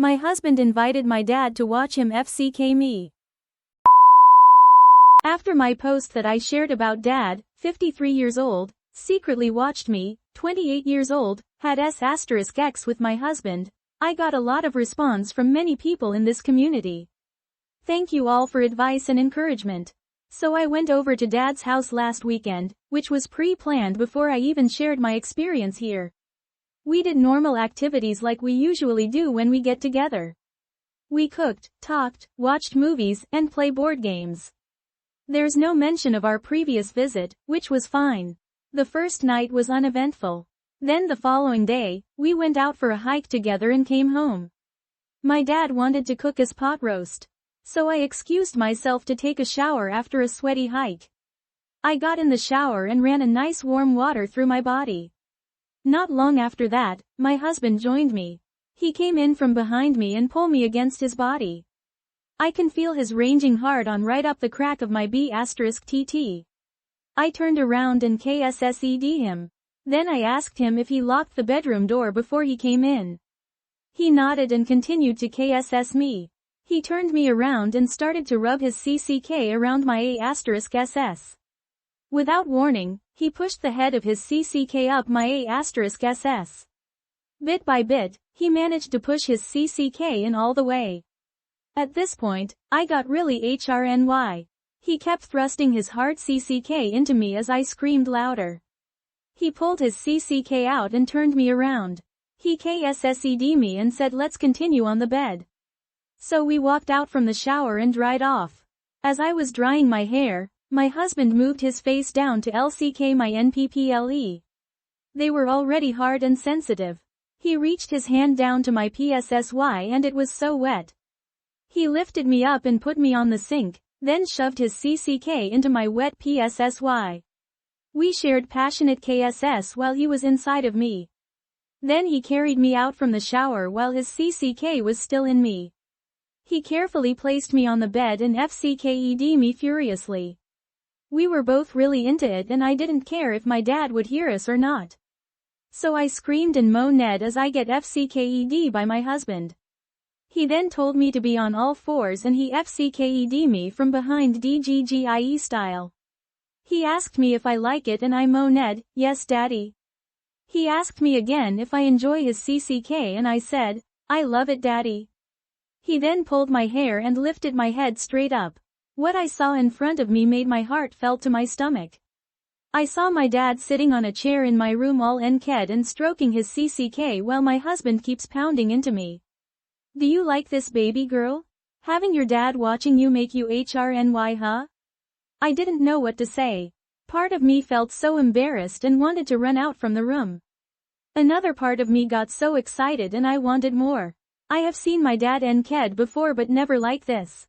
My husband invited my dad to watch him FCK me. After my post that I shared about dad, 53 years old, secretly watched me, 28 years old, had S*X with my husband, I got a lot of response from many people in this community. Thank you all for advice and encouragement. So I went over to dad's house last weekend, which was pre-planned before I even shared my experience here. We did normal activities like we usually do when we get together. We cooked, talked, watched movies, and play board games. There's no mention of our previous visit, which was fine. The first night was uneventful. Then the following day, we went out for a hike together and came home. My dad wanted to cook us pot roast. So I excused myself to take a shower after a sweaty hike. I got in the shower and ran a nice warm water through my body. Not long after that, my husband joined me. He came in from behind me and pulled me against his body. I can feel his ranging hard on right up the crack of my B*TT. I turned around and KSSED him. Then I asked him if he locked the bedroom door before he came in. He nodded and continued to KSS me. He turned me around and started to rub his CCK around my A*SS. Without warning, he pushed the head of his CCK up my A*SS. Bit by bit, he managed to push his CCK in all the way. At this point, I got really HRNY. He kept thrusting his hard CCK into me as I screamed louder. He pulled his CCK out and turned me around. He KSSED me and said let's continue on the bed. So we walked out from the shower and dried off. As I was drying my hair, my husband moved his face down to LCK my NPPLE. They were already hard and sensitive. He reached his hand down to my PSSY and it was so wet. He lifted me up and put me on the sink, then shoved his CCK into my wet PSSY. We shared passionate KSS while he was inside of me. Then he carried me out from the shower while his CCK was still in me. He carefully placed me on the bed and FCKED me furiously. We were both really into it and I didn't care if my dad would hear us or not. So I screamed and moaned as I get FCKED by my husband. He then told me to be on all fours and he FCKED me from behind DGGIE style. He asked me if I like it and I moaned, yes daddy. He asked me again if I enjoy his CCK and I said, I love it daddy. He then pulled my hair and lifted my head straight up. What I saw in front of me made my heart felt to my stomach. I saw my dad sitting on a chair in my room all naked and stroking his CCK while my husband keeps pounding into me. Do you like this baby girl? Having your dad watching you make you HRNY huh? I didn't know what to say. Part of me felt so embarrassed and wanted to run out from the room. Another part of me got so excited and I wanted more. I have seen my dad naked before but never like this.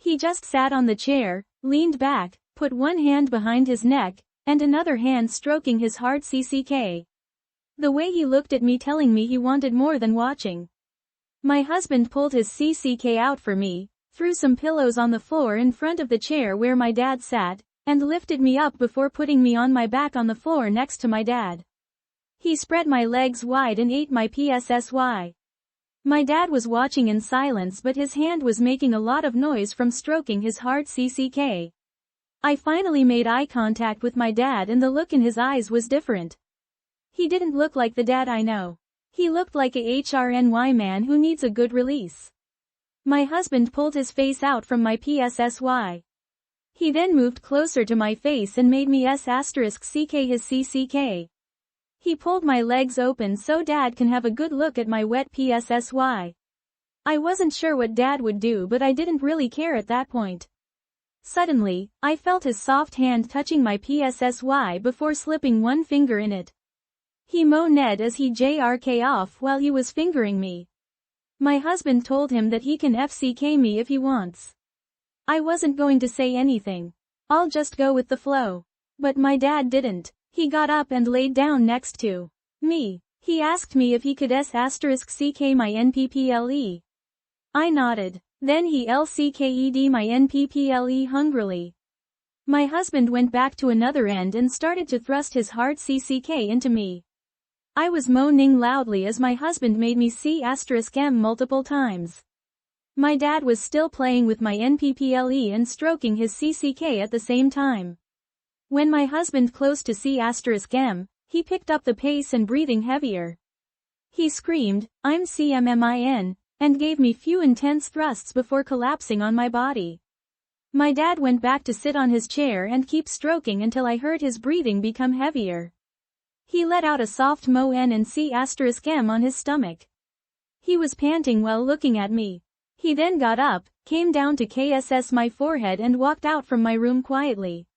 He just sat on the chair, leaned back, put one hand behind his neck, and another hand stroking his hard CCK. The way he looked at me telling me he wanted more than watching. My husband pulled his CCK out for me, threw some pillows on the floor in front of the chair where my dad sat, and lifted me up before putting me on my back on the floor next to my dad. He spread my legs wide and ate my PSSY. My dad was watching in silence but his hand was making a lot of noise from stroking his hard CCK. I finally made eye contact with my dad and the look in his eyes was different. He didn't look like the dad I know. He looked like a HRNY man who needs a good release. My husband pulled his face out from my PSSY. He then moved closer to my face and made me S*CK his CCK. He pulled my legs open so dad can have a good look at my wet PSSY. I wasn't sure what dad would do but I didn't really care at that point. Suddenly, I felt his soft hand touching my PSSY before slipping one finger in it. He moaned as he JRK off while he was fingering me. My husband told him that he can FCK me if he wants. I wasn't going to say anything. I'll just go with the flow. But my dad didn't. He got up and laid down next to me. He asked me if he could S*CK my NPPLE. I nodded. Then he LCKED my NPPLE hungrily. My husband went back to another end and started to thrust his hard CCK into me. I was moaning loudly as my husband made me C*M multiple times. My dad was still playing with my NPPLE and stroking his CCK at the same time. When my husband close to C*M, he picked up the pace and breathing heavier. He screamed, "I'm CMMIN," and gave me few intense thrusts before collapsing on my body. My dad went back to sit on his chair and keep stroking until I heard his breathing become heavier. He let out a soft moan and C*M on his stomach. He was panting while looking at me. He then got up, came down to KSS my forehead and walked out from my room quietly.